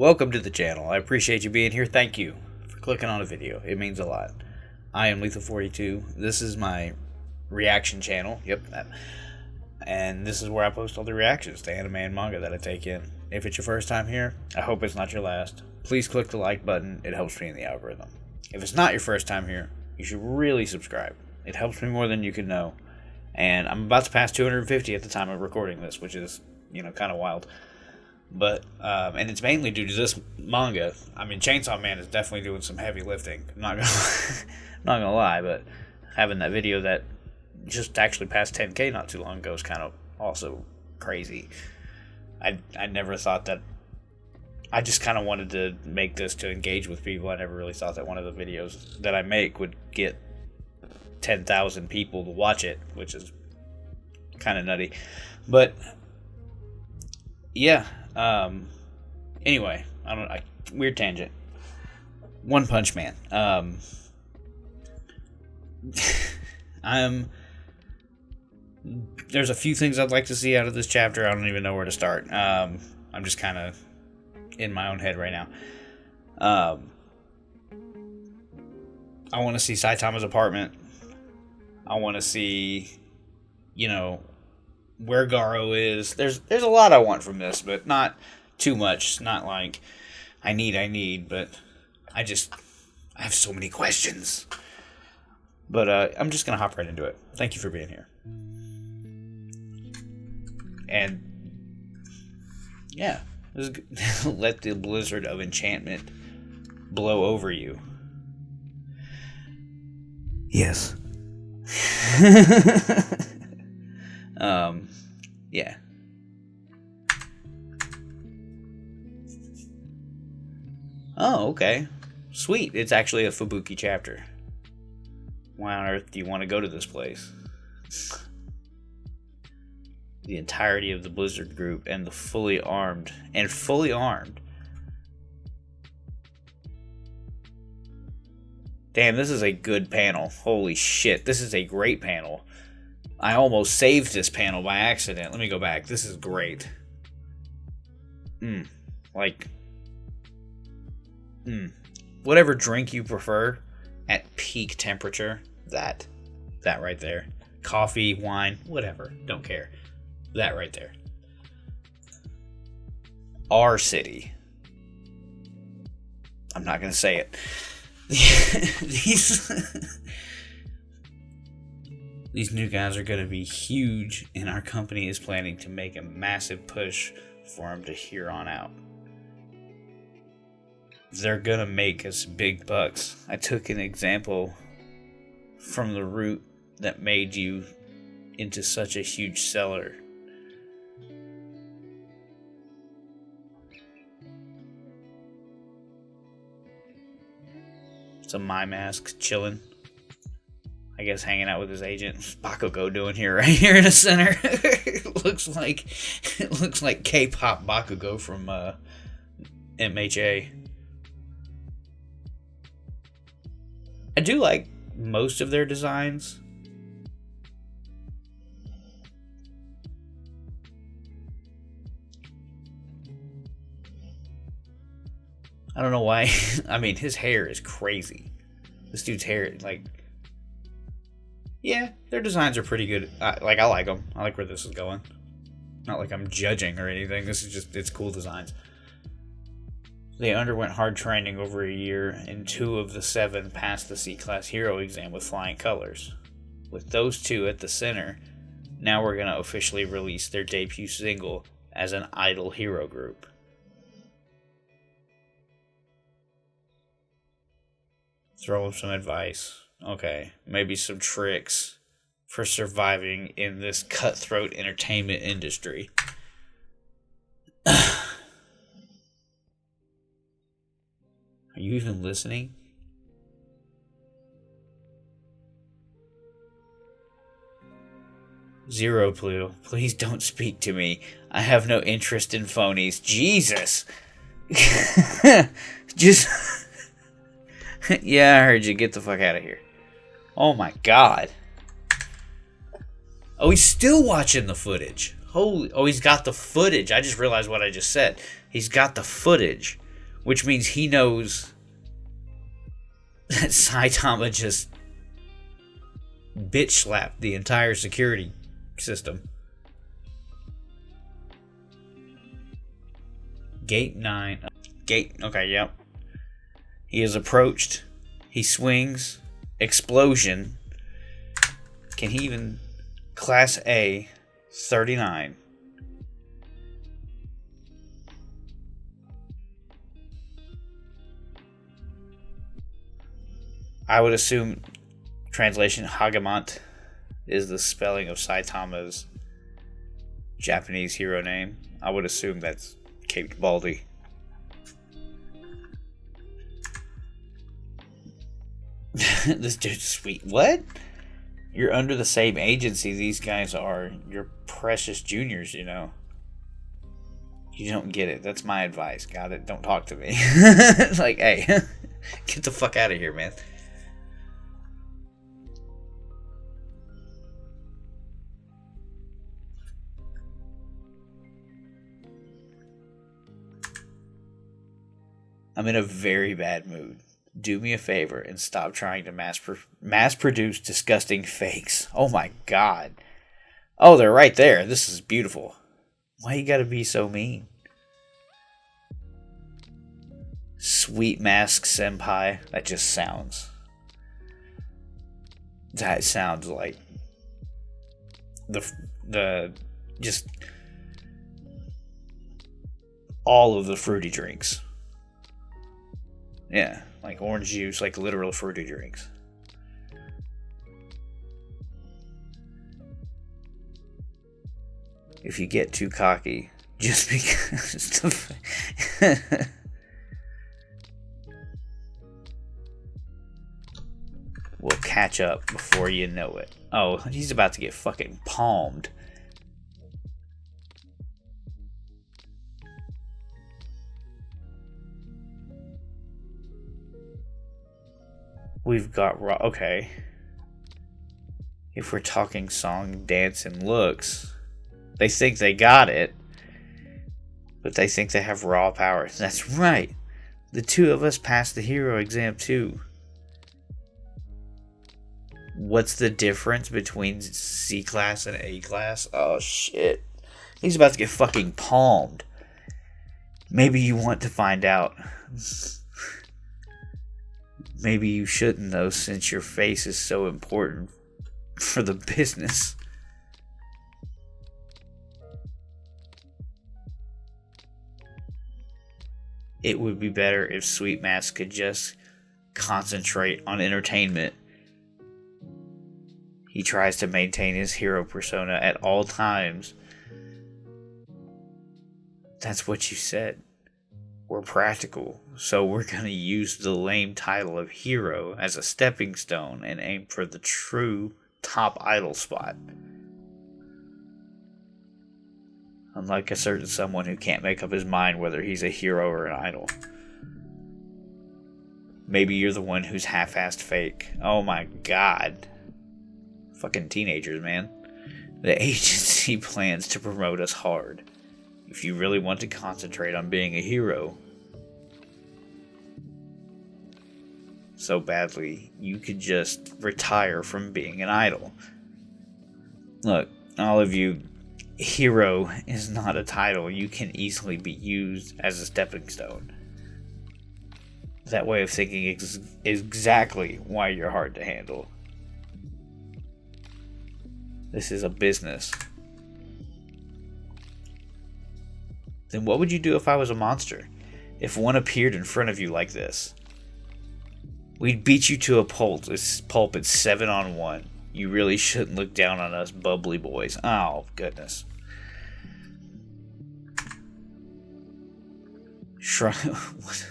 welcome to the channel. I appreciate you being here. Thank you for clicking on a video. It means a lot. I am Lethal42. This is my reaction channel. Yep, that. And this is where I post all the reactions to anime and manga that I take in. If it's your first time here, I hope it's not your last. Please click the like button. It helps me in the algorithm. If it's not your first time here, you should really subscribe. It helps me more than you can know. And I'm about to pass 250 at the time of recording this, which is, kind of wild. But, and it's mainly due to this manga. I mean, Chainsaw Man is definitely doing some heavy lifting. I'm not gonna lie, but having that video that just actually passed 10K not too long ago is kind of also crazy. I never thought that. I just kind of wanted to make this to engage with people. I never really thought that one of the videos that I make would get 10,000 people to watch it, which is kind of nutty. But yeah. Anyway, weird tangent. One Punch Man. There's a few things I'd like to see out of this chapter. I don't even know where to start. I'm just kind of in my own head right now. I want to see Saitama's apartment. I want to see, where Garo is. There's a lot I want from this, but not too much. It's not like I need, but I have so many questions. But I'm just gonna hop right into it. Thank you for being here. And yeah, let the blizzard of enchantment blow over you. Yes. Yeah. Oh, okay. Sweet. It's actually a Fubuki chapter. Why on earth do you want to go to this place? The entirety of the Blizzard group and the fully armed. Damn, this is a good panel. Holy shit, this is a great panel. I almost saved this panel by accident. Let me go back. This is great. Whatever drink you prefer at peak temperature, that right there. Coffee, wine, whatever. Don't care. That right there. Our city. I'm not going to say it. These new guys are going to be huge, and our company is planning to make a massive push for them to here on out. They're going to make us big bucks. I took an example from the root that made you into such a huge seller. It's a my mask chilling. I guess hanging out with his agent. What's Bakugo doing here, right here in the center? It looks like K-pop Bakugo from MHA. I do like most of their designs. I don't know why. I mean, his hair is crazy. This dude's hair, yeah, their designs are pretty good. I like them. I like where this is going. Not like I'm judging or anything. This is just, it's cool designs. They underwent hard training over a year, and 2 of the 7 passed the C-Class Hero exam with flying colors. With those 2 at the center, now we're going to officially release their debut single as an idol hero group. Throw them some advice. Okay, maybe some tricks for surviving in this cutthroat entertainment industry. Are you even listening? Zero Blue, please don't speak to me. I have no interest in phonies. Jesus! Just... Yeah, I heard you. Get the fuck out of here. Oh my god. Oh, he's still watching the footage. Holy... Oh, he's got the footage. I just realized what I just said. He's got the footage. which means he knows that Saitama just bitch slapped the entire security system. Gate 9. Gate. Okay, yep. He is approached. He swings. Explosion. Can he even... Class A, 39. I would assume translation Hagamont is the spelling of Saitama's Japanese hero name. I would assume that's Caped Baldy. This dude's sweet. What? You're under the same agency these guys are. You're precious juniors, you know. You don't get it. That's my advice. Got it? Don't talk to me. Like, hey, get the fuck out of here, man. I'm in a very bad mood. Do me a favor and stop trying to mass produce disgusting fakes. Oh my god. Oh, they're right there. This is beautiful. Why you gotta be so mean? Sweet Mask Senpai. That just sounds... That sounds like... The... Just... All of the fruity drinks. Yeah, like orange juice, like literal fruity drinks. If you get too cocky, just because... We'll catch up before you know it. Oh, he's about to get fucking palmed. We've got... Okay. If we're talking song, dance, and looks, they think they got it, but they think they have raw power. That's right. The two of us passed the hero exam too. What's the difference between C class and A class? Oh shit. He's about to get fucking palmed. Maybe you want to find out. Maybe you shouldn't though, since your face is so important for the business. It would be better if Sweet Mask could just concentrate on entertainment. He tries to maintain his hero persona at all times. That's what you said. We're practical, so we're gonna use the lame title of hero as a stepping stone and aim for the true top idol spot. Unlike a certain someone who can't make up his mind whether he's a hero or an idol. Maybe you're the one who's half-assed fake. Oh my god. Fucking teenagers, man. The agency plans to promote us hard. If you really want to concentrate on being a hero so badly, you could just retire from being an idol. Look, all of you, hero is not a title. You can easily be used as a stepping stone. That way of thinking is exactly why you're hard to handle. This is a business. Then what would you do if I was a monster? If one appeared in front of you like this? We'd beat you to a pulp. It's 7-on-1. You really shouldn't look down on us bubbly boys. Oh, goodness. What?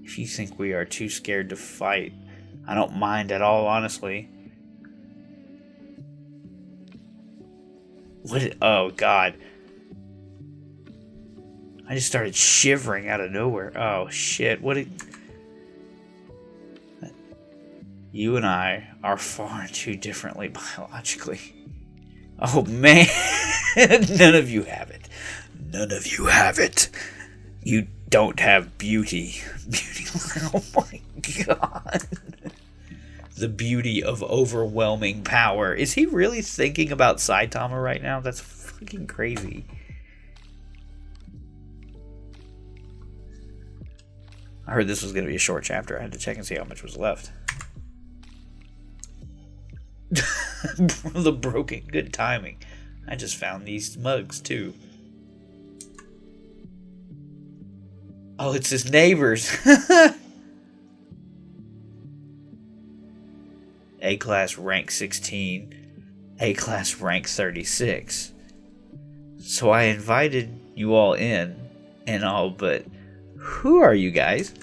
If you think we are too scared to fight, I don't mind at all, honestly. What? Oh, God. I just started shivering out of nowhere. Oh, shit. What did... You and I are far too differently biologically. Oh, man. None of you have it. None of you have it. You don't have beauty. Beauty. Oh my god. The beauty of overwhelming power. Is he really thinking about Saitama right now? That's fucking crazy. I heard this was going to be a short chapter. I had to check and see how much was left. The broken. Good timing. I just found these mugs too. Oh, it's his neighbors. A-class rank 16. A-class rank 36. So I invited you all in and all, but who are you guys?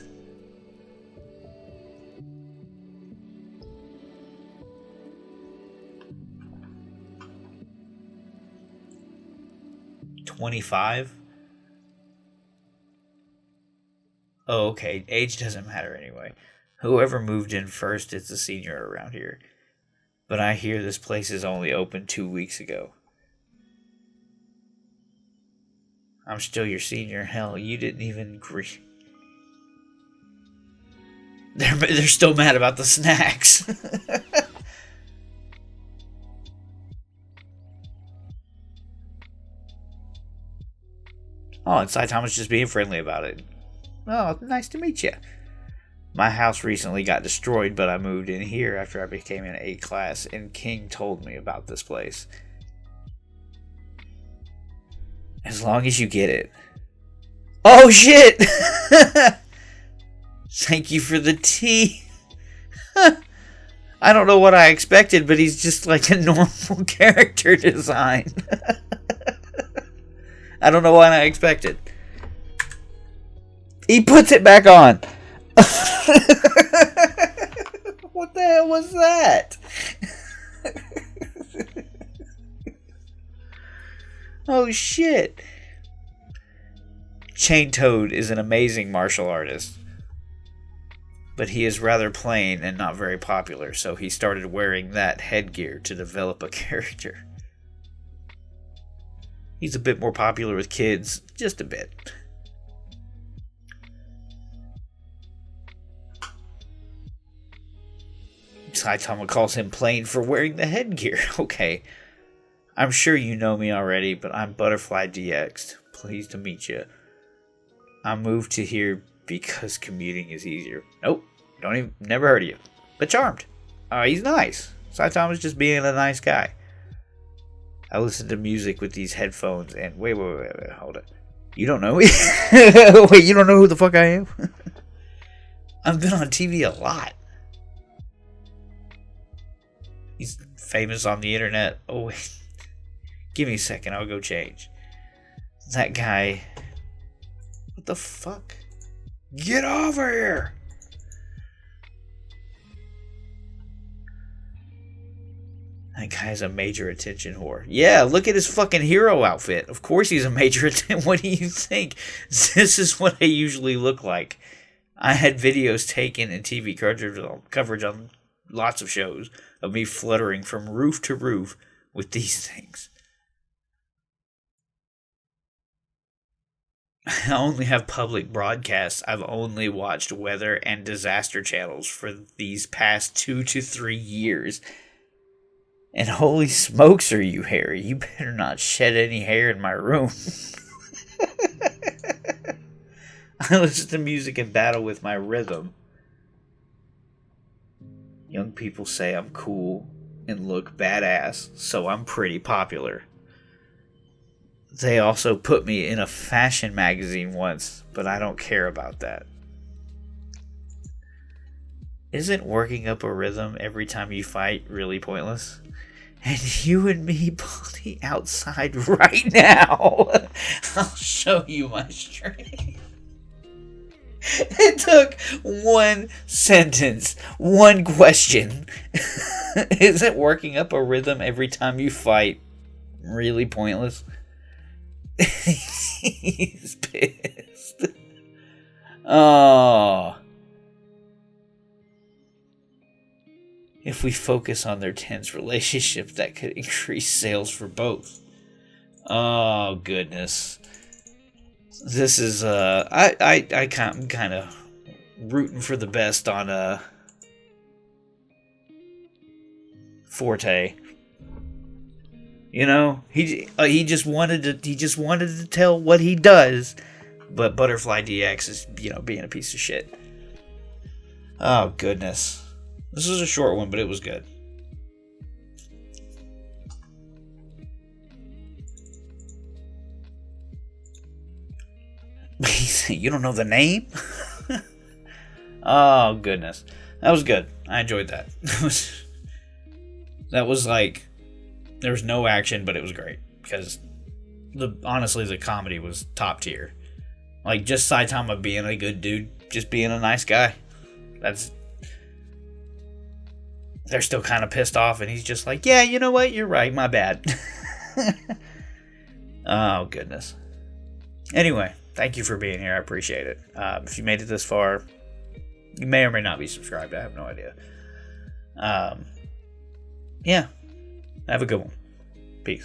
$25? Oh, okay. Age doesn't matter anyway. Whoever moved in first is the senior around here. But I hear this place is only open 2 weeks ago. I'm still your senior. Hell, you didn't even agree. They're still mad about the snacks. Oh, and Saitama's just being friendly about it. Oh, nice to meet you. My house recently got destroyed, but I moved in here after I became an A class, and King told me about this place. As long as you get it. Oh, shit! Thank you for the tea. I don't know what I expected, but he's just like a normal character design. I don't know what I expected. He puts it back on. What the hell was that? Oh shit. Chain Toad is an amazing martial artist. But he is rather plain and not very popular, so he started wearing that headgear to develop a character. He's a bit more popular with kids, just a bit. Saitama calls him plain for wearing the headgear. Okay. I'm sure you know me already, but I'm Butterfly DX. Pleased to meet you. I moved to here because commuting is easier. Nope. Never heard of you. But charmed. He's nice. Saitama's just being a nice guy. I listen to music with these headphones and... Wait, hold it. You don't know me? Wait, you don't know who the fuck I am? I've been on TV a lot. He's famous on the internet. Oh, wait. Give me a second. I'll go change. That guy... What the fuck? Get over here! That guy's a major attention whore. Yeah, look at his fucking hero outfit. Of course he's a major attention. What do you think? This is what I usually look like. I had videos taken and TV coverage on lots of shows of me fluttering from roof to roof with these things. I only have public broadcasts. I've only watched weather and disaster channels for these past 2 to 3 years. And holy smokes are you, Harry. You better not shed any hair in my room. I listen to music and battle with my rhythm. Young people say I'm cool and look badass, so I'm pretty popular. They also put me in a fashion magazine once, but I don't care about that. Isn't working up a rhythm every time you fight really pointless? And you and me bully outside right now. I'll show you my strength. It took one sentence, one question. Isn't working up a rhythm every time you fight really pointless? He's pissed. Oh. If we focus on their tense relationship, that could increase sales for both. Oh, goodness. This is I kind of rooting for the best on Forte. You know, he just wanted to tell what he does, but Butterfly DX is, you know, being a piece of shit. Oh goodness, this is a short one, but it was good. You don't know the name? Oh goodness, that was good. I enjoyed that. That was like, there was no action, but it was great because honestly the comedy was top tier. Like, just Saitama being a good dude, just being a nice guy. They're still kind of pissed off, and he's just like, yeah, you know what? You're right. My bad. Oh goodness. Anyway, thank you for being here. I appreciate it. If you made it this far, you may or may not be subscribed. I have no idea. Yeah. Have a good one.